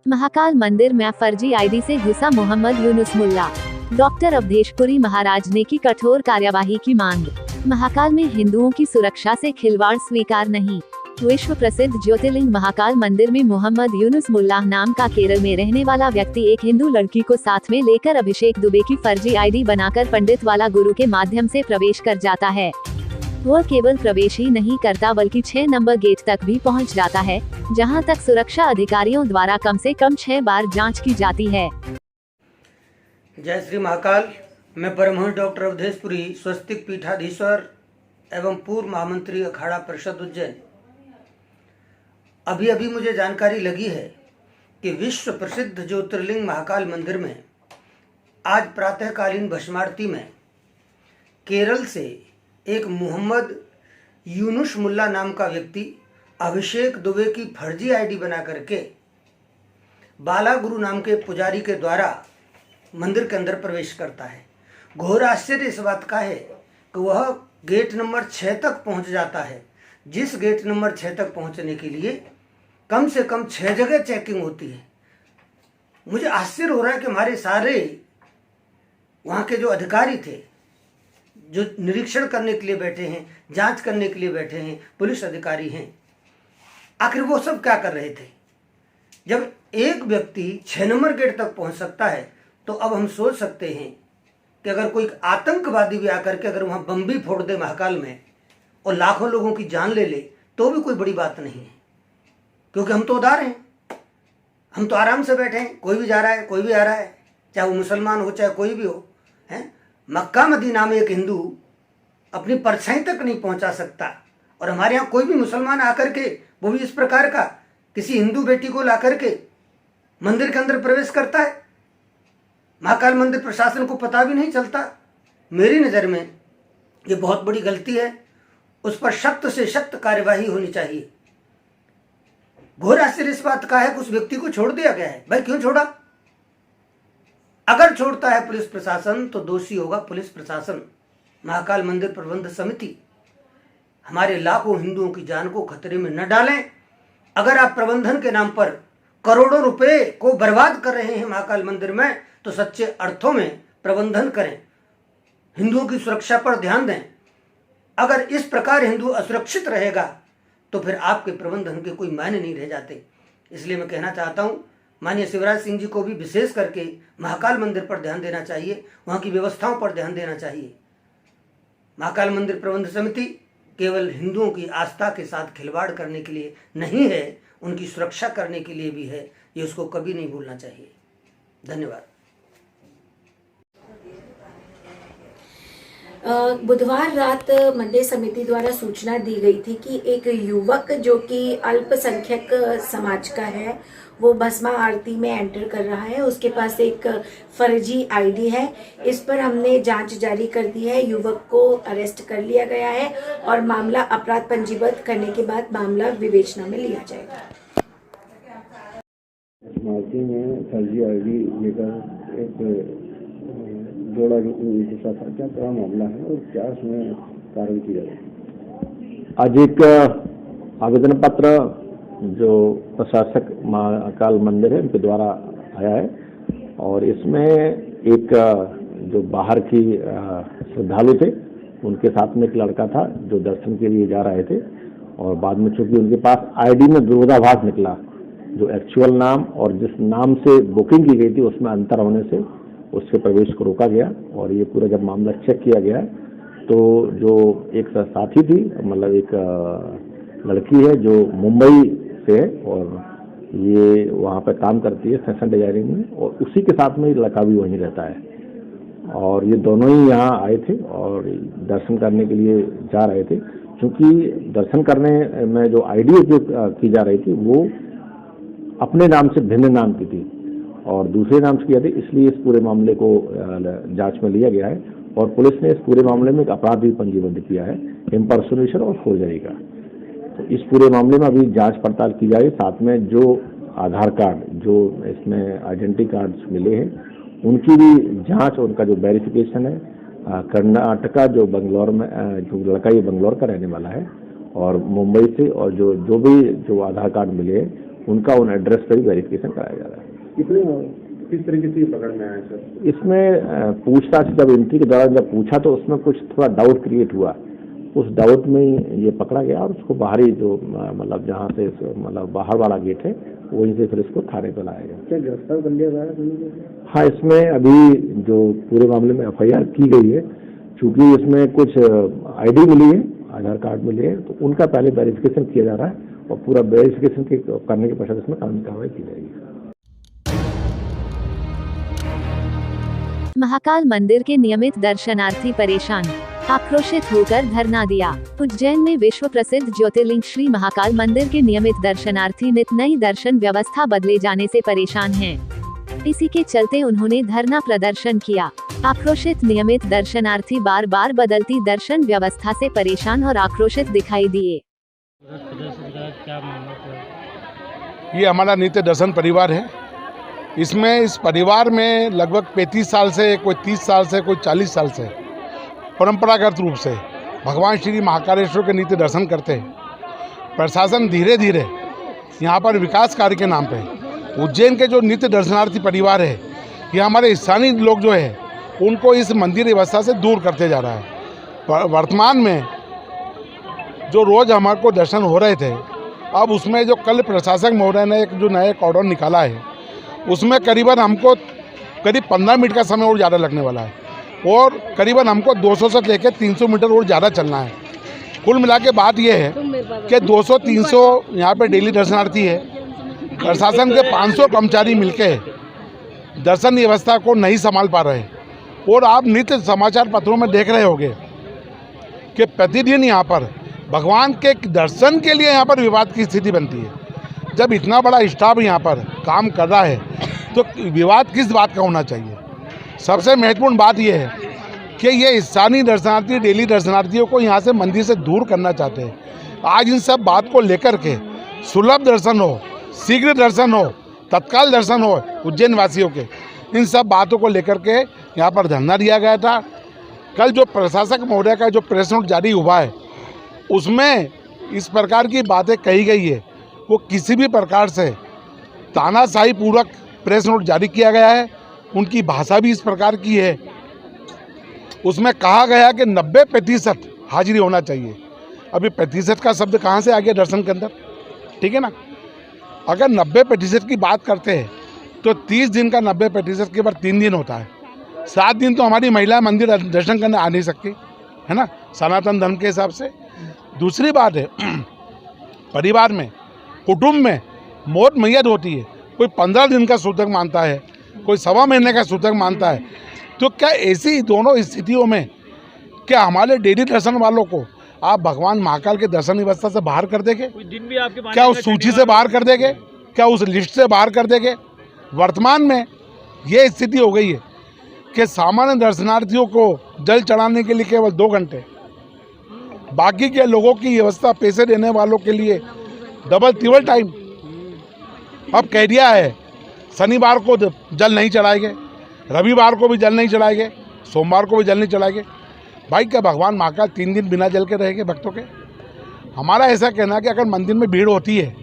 महाकाल मंदिर में फर्जी आईडी से घुसा मोहम्मद यूनुस मुल्ला। डॉक्टर अवधेशपुरी महाराज ने की कठोर कार्यवाही की मांग। महाकाल में हिंदुओं की सुरक्षा से खिलवाड़ स्वीकार नहीं। विश्व प्रसिद्ध ज्योतिर्लिंग महाकाल मंदिर में मोहम्मद यूनुस मुल्ला नाम का केरल में रहने वाला व्यक्ति एक हिंदू लड़की को साथ में लेकर अभिषेक दुबे की फर्जी आईडी बनाकर पंडित वाला गुरु के माध्यम से प्रवेश कर जाता है। वह केवल प्रवेश ही नहीं करता बल्कि 6 नंबर गेट तक भी पहुंच जाता है, जहां तक सुरक्षा अधिकारियों द्वारा कम से कम 6 बार जांच की जाती है। जय श्री महाकाल। मैं परमहंस डॉक्टर अवधेशपुरी, स्वस्तिक पीठाधीश्वर एवं पूर्व महामंत्री अखाड़ा परिषद उज्जैन। अभी मुझे जानकारी लगी है कि विश्व प्रसिद्ध ज्योतिर्लिंग महाकाल मंदिर में आज प्रातःकालीन भस्मारती में केरल से एक मोहम्मद यूनुस मुल्ला नाम का व्यक्ति अभिषेक दुबे की फर्जी आईडी बना करके बाला गुरु नाम के पुजारी के द्वारा मंदिर के अंदर प्रवेश करता है। घोर आश्चर्य इस बात का है कि वह गेट नंबर 6 तक पहुंच जाता है, जिस गेट नंबर 6 तक पहुंचने के लिए कम से कम 6 जगह चेकिंग होती है। मुझे आश्चर्य हो रहा है कि हमारे सारे वहाँ के जो अधिकारी थे, जो निरीक्षण करने के लिए बैठे हैं, जांच करने के लिए बैठे हैं, पुलिस अधिकारी हैं, आखिर वो सब क्या कर रहे थे। जब एक व्यक्ति 6 नंबर गेट तक पहुंच सकता है तो अब हम सोच सकते हैं कि अगर कोई आतंकवादी भी आकर के अगर वहां बम भी फोड़ दे महाकाल में और लाखों लोगों की जान ले ले तो भी कोई बड़ी बात नहीं है, क्योंकि हम तो उदार हैं, हम तो आराम से बैठे हैं। कोई भी जा रहा है, कोई भी आ रहा है, चाहे वो मुसलमान हो चाहे कोई भी हो, है। मक्का मदीना में एक हिंदू अपनी परछाई तक नहीं पहुंचा सकता, और हमारे यहाँ कोई भी मुसलमान आकर के, वो भी इस प्रकार का किसी हिंदू बेटी को ला करके मंदिर के अंदर प्रवेश करता है। महाकाल मंदिर प्रशासन को पता भी नहीं चलता। मेरी नज़र में ये बहुत बड़ी गलती है, उस पर सख्त से सख्त कार्यवाही होनी चाहिए। घोर आश्चर्य इस बात का है कि उस व्यक्ति को छोड़ दिया गया है। भाई क्यों छोड़ा? अगर छोड़ता है पुलिस प्रशासन तो दोषी होगा पुलिस प्रशासन, महाकाल मंदिर प्रबंध समिति। हमारे लाखों हिंदुओं की जान को खतरे में न डालें। अगर आप प्रबंधन के नाम पर करोड़ों रुपए को बर्बाद कर रहे हैं महाकाल मंदिर में, तो सच्चे अर्थों में प्रबंधन करें, हिंदुओं की सुरक्षा पर ध्यान दें। अगर इस प्रकार हिंदू असुरक्षित रहेगा तो फिर आपके प्रबंधन के कोई मायने नहीं रह जाते। इसलिए मैं कहना चाहता हूं, माननीय शिवराज सिंह जी को भी विशेष करके महाकाल मंदिर पर ध्यान देना चाहिए, वहां की व्यवस्थाओं पर ध्यान देना चाहिए। महाकाल मंदिर प्रबंध समिति केवल हिंदुओं की आस्था के साथ खिलवाड़ करने के लिए नहीं है, उनकी सुरक्षा करने के लिए भी है। ये उसको कभी नहीं भूलना चाहिए। धन्यवाद। बुधवार रात मंदिर समिति द्वारा सूचना दी गई थी कि एक युवक जो कि अल्पसंख्यक समाज का है, वो भस्मा आरती में एंटर कर रहा है। उसके पास एक फर्जी आईडी है। इस पर हमने जांच जारी कर दी है। युवक को अरेस्ट कर लिया गया है और मामला अपराध पंजीबद्ध करने के बाद मामला विवेचना में लिया जाएगा। आरती में फर्जी आईडी लेकर एक जोड़ा था, क्या पूरा मामला है और क्या उसमें कार्रवाई की जाएगी? आज एक आवेदन पत्र जो प्रशासक महाकाल मंदिर है उनके द्वारा आया है, और इसमें एक जो बाहर की श्रद्धालु थे उनके साथ में एक लड़का था जो दर्शन के लिए जा रहे थे, और बाद में चूंकि उनके पास आईडी में विरोधाभास निकला, जो एक्चुअल नाम और जिस नाम से बुकिंग की गई थी उसमें अंतर होने से उसके प्रवेश को रोका गया। और ये पूरा जब मामला चेक किया गया तो जो एक साथी थी, मतलब एक लड़की है जो मुंबई से है और ये वहाँ पे काम करती है फैशन डिजाइनिंग में, और उसी के साथ में लड़का भी वहीं रहता है। और ये दोनों ही यहाँ आए थे और दर्शन करने के लिए जा रहे थे। क्योंकि दर्शन करने में जो आईडी जो की जा रही थी वो अपने नाम से भिन्न नाम की थी और दूसरे नाम से किया था, इसलिए इस पूरे मामले को जांच में लिया गया है और पुलिस ने इस पूरे मामले में एक अपराध भी पंजीबद्ध किया है, इम्पर्सोनेशन और फोर्जरी का। तो इस पूरे मामले में अभी जांच पड़ताल की जा रही है। साथ में जो आधार कार्ड, जो इसमें आइडेंटिटी कार्ड्स मिले हैं, उनकी भी जांच, उनका जो वेरिफिकेशन है। कर्नाटका जो बंगलौर में, जो लड़का ये बंगलौर का रहने वाला है और मुंबई से, और जो भी आधार कार्ड मिले हैं उनका उन एड्रेस पर ही वेरिफिकेशन कराया जा रहा है। किस तरीके से पकड़ में आया सर? इसमें पूछताछ जब एंट्री के दौरान जब पूछा तो उसमें कुछ थोड़ा डाउट क्रिएट हुआ, उस डाउट में ही ये पकड़ा गया और उसको बाहरी जो मतलब जहाँ से मतलब बाहर वाला गेट है वहीं से फिर इसको थाने पर लाया गया। क्या गिरफ्तार कर लिया गया? हाँ, इसमें अभी जो पूरे मामले में FIR की गई है, चूंकि इसमें कुछ ID मिली है, आधार कार्ड मिले हैं, तो उनका पहले वेरिफिकेशन किया जा रहा है और पूरा वेरिफिकेशन करने के पश्चात इसमें कानूनी कार्रवाई की जाएगी। महाकाल मंदिर के नियमित दर्शनार्थी परेशान, आक्रोशित होकर धरना दिया। उज्जैन में विश्व प्रसिद्ध ज्योतिर्लिंग श्री महाकाल मंदिर के नियमित दर्शनार्थी नित नई दर्शन व्यवस्था बदले जाने से परेशान हैं। इसी के चलते उन्होंने धरना प्रदर्शन किया। आक्रोशित नियमित दर्शनार्थी बार बार बदलती दर्शन व्यवस्था से परेशान और आक्रोशित दिखाई दिए। ये हमारा नित्य दर्शन परिवार है। इसमें इस परिवार में लगभग 35 साल से, कोई 30 साल से, कोई 40 साल से परंपरागत रूप से भगवान श्री महाकालेश्वर के नित्य दर्शन करते हैं। प्रशासन धीरे धीरे यहाँ पर विकास कार्य के नाम पे उज्जैन के जो नित्य दर्शनार्थी परिवार है, ये हमारे स्थानीय लोग जो है उनको इस मंदिर व्यवस्था से दूर करते जा रहा है। वर्तमान में जो रोज़ हमारे को दर्शन हो रहे थे, अब उसमें जो कल प्रशासक महोदय ने एक जो नया कॉर्डन निकाला है, उसमें करीबन हमको करीब 15 मिनट का समय और ज़्यादा लगने वाला है और करीबन हमको 200 से लेकर 300 मीटर और ज़्यादा चलना है। कुल मिला के बात यह है कि 200-300 यहाँ पे डेली दर्शनार्थी है। प्रशासन के 500 कर्मचारी मिलके दर्शन व्यवस्था को नहीं संभाल पा रहे और आप नित्य समाचार पत्रों में देख रहे होंगे कि प्रतिदिन यहाँ पर भगवान के दर्शन के लिए यहाँ पर विवाद की स्थिति बनती है। जब इतना बड़ा स्टाफ यहाँ पर काम कर रहा है तो विवाद किस बात का होना चाहिए। सबसे महत्वपूर्ण बात यह है कि ये स्थानीय दर्शनार्थी डेली दर्शनार्थियों को यहाँ से मंदिर से दूर करना चाहते हैं। आज इन सब बात को लेकर के सुलभ दर्शन हो, शीघ्र दर्शन हो, तत्काल दर्शन हो उज्जैन वासियों के, इन सब बातों को लेकर के यहाँ पर धरना दिया गया था। कल जो प्रशासक महोदय का जो प्रेस नोट जारी हुआ है उसमें इस प्रकार की बातें कही गई है, वो किसी भी प्रकार से तानाशाही पूर्वक प्रेस नोट जारी किया गया है। उनकी भाषा भी इस प्रकार की है। उसमें कहा गया कि 90% हाजिरी होना चाहिए। अभी प्रतिशत का शब्द कहाँ से आ गया दर्शन के अंदर, ठीक है ना। अगर 90% की बात करते हैं तो 30 दिन का 90% के बाद 3 दिन होता है। 7 दिन तो हमारी महिला मंदिर दर्शन करने आ नहीं सकती है ना, सनातन धर्म के हिसाब से। दूसरी बात है, परिवार में, कुटुंब में मौत मैयत होती है। कोई 15 दिन का सूतक मानता है, कोई 1.25 महीने का सूतक मानता है। तो क्या ऐसी दोनों स्थितियों में क्या हमारे डेली दर्शन वालों को आप भगवान महाकाल के दर्शन व्यवस्था से बाहर कर देंगे? क्या उस सूची से बाहर कर देंगे? क्या उस लिस्ट से बाहर कर देंगे? वर्तमान में ये स्थिति हो गई है कि सामान्य दर्शनार्थियों को जल चढ़ाने के लिए केवल 2 घंटे, बाकी के लोगों की व्यवस्था पैसे देने वालों के लिए डबल ट्रिपल टाइम। अब कह दिया है शनिवार को जल नहीं चढ़ाएंगे, रविवार को भी जल नहीं चढ़ाएंगे, सोमवार को भी जल नहीं चढ़ाएंगे। भाई क्या भगवान महाकाल 3 दिन बिना जल के रहेंगे भक्तों के? हमारा ऐसा कहना है कि अगर मंदिर में भीड़ होती है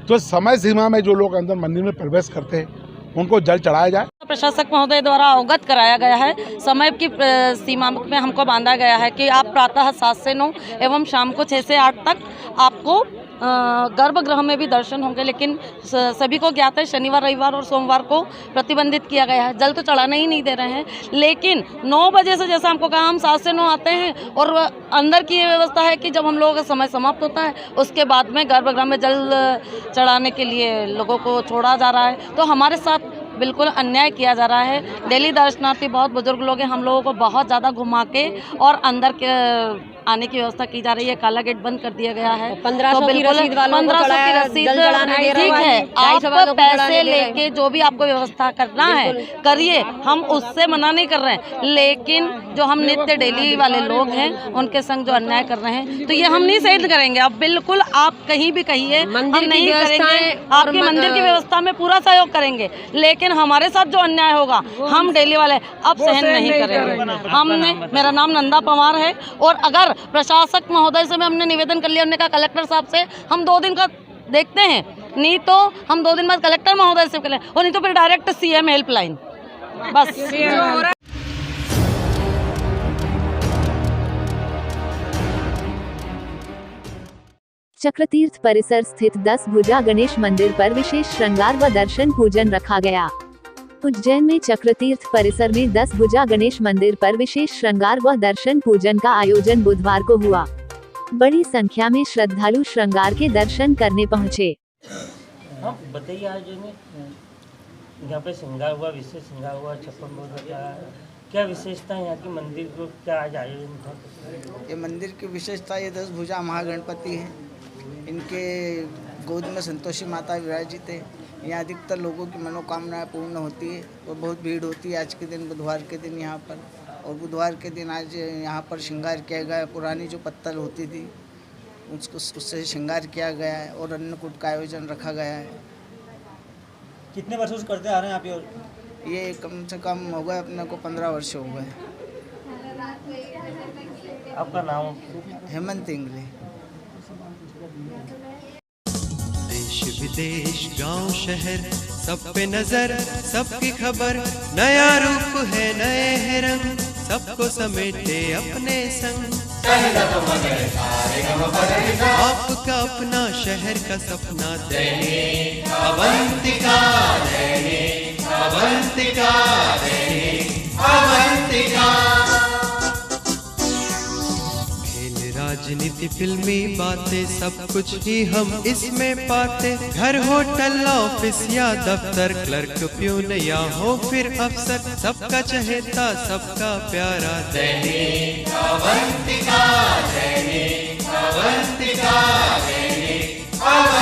तो समय सीमा में जो लोग अंदर मंदिर में प्रवेश करते हैं उनको जल चढ़ाया जाए। प्रशासक महोदय द्वारा अवगत कराया गया है। समय की सीमा में हमको बांधा गया है कि आप प्रातः 7 से 9 एवं शाम को 6 से 8 तक आपको गर्भगृह में भी दर्शन होंगे। लेकिन सभी को ज्ञात है शनिवार, रविवार और सोमवार को प्रतिबंधित किया गया है। जल तो चढ़ाने ही नहीं दे रहे हैं। लेकिन 9 बजे से, जैसा हमको कहा, हम 7 से 9 आते हैं और अंदर की ये व्यवस्था है कि जब हम लोगों का समय समाप्त होता है उसके बाद में गर्भगृह में जल चढ़ाने के लिए लोगों को छोड़ा जा रहा है। तो हमारे साथ बिल्कुल अन्याय किया जा रहा है। डेली दर्शनार्थी बहुत बुजुर्ग लोग हैं, हम लोगों को बहुत ज़्यादा घुमा के और अंदर के आने की व्यवस्था की जा रही है। काला गेट बंद कर दिया गया है। 1500 की रसीद वालों को 1500 की रसीद ठीक है, आप पैसे लेके जो भी आपको व्यवस्था करना है करिए, हम उससे मना नहीं कर रहे हैं। लेकिन जो हम नित्य डेली वाले लोग हैं उनके संग जो अन्याय कर रहे हैं तो ये हम नहीं सहन करेंगे। अब बिल्कुल आप कहीं भी कहिए, हम नहीं करेंगे। आपके मंदिर की व्यवस्था में पूरा सहयोग करेंगे, लेकिन हमारे साथ जो अन्याय होगा हम डेली वाले अब सहन नहीं करेंगे। हमने, मेरा नाम नंदा पवार है और अगर प्रशासक महोदय से हमने निवेदन कर लिया, उन्होंने कहा कलेक्टर साहब से हम 2 दिन का देखते हैं, नहीं तो हम 2 दिन बाद कलेक्टर महोदय से करें, और नहीं तो फिर डायरेक्ट CM हेल्पलाइन। बस चक्रतीर्थ परिसर स्थित 10 भुजा गणेश मंदिर पर विशेष श्रृंगार व दर्शन पूजन रखा गया। उज्जैन में चक्रतीर्थ परिसर में 10 भुजा गणेश मंदिर पर विशेष श्रृंगार व दर्शन पूजन का आयोजन बुधवार को हुआ। बड़ी संख्या में श्रद्धालु श्रृंगार के दर्शन करने पहुँचे। हाँ बताइए, आज यहाँ पे श्रृंगार हुआ, विशेष श्रृंगार हुआ, 56 भुजा का क्या विशेषता है? यहाँ की मंदिर को क्या आज आयोजन था? ये मंदिर की विशेषता ये 10 भुजा महागणपति हैं। इनके गोद में संतोषी माता विराजित है। यहाँ अधिकतर लोगों की मनोकामनाएं पूर्ण होती है और बहुत भीड़ होती है आज के दिन, बुधवार के दिन यहाँ पर। और बुधवार के दिन आज यहाँ पर श्रृंगार किया गया। पुरानी जो पत्तल होती थी उससे श्रृंगार किया गया है और अन्नकूट का आयोजन रखा गया है। कितने वर्षों से करते आ रहे हैं आप ये? और ये कम से कम हो गए अपने को 15 वर्ष हो गए। आपका नाम? हेमंत इंगले। देश विदेश गांव शहर सब पे नजर, सबकी खबर, नया रूप है नए है रंग, सबको समेटे अपने संग। आपका अपना शहर का सपना दैनिक अवंतिका, दैनिक अवंतिका, दैनिक अवंतिका। राजनीति फिल्मी बातें सब कुछ ही हम इसमें पाते। घर होटल ऑफिस या दफ्तर, क्लर्क प्यून या हो फिर अफसर, सबका चहेता सबका प्यारा दैनिक अवंतिका, दैनिक अवंतिका, दैनिक अवंतिका।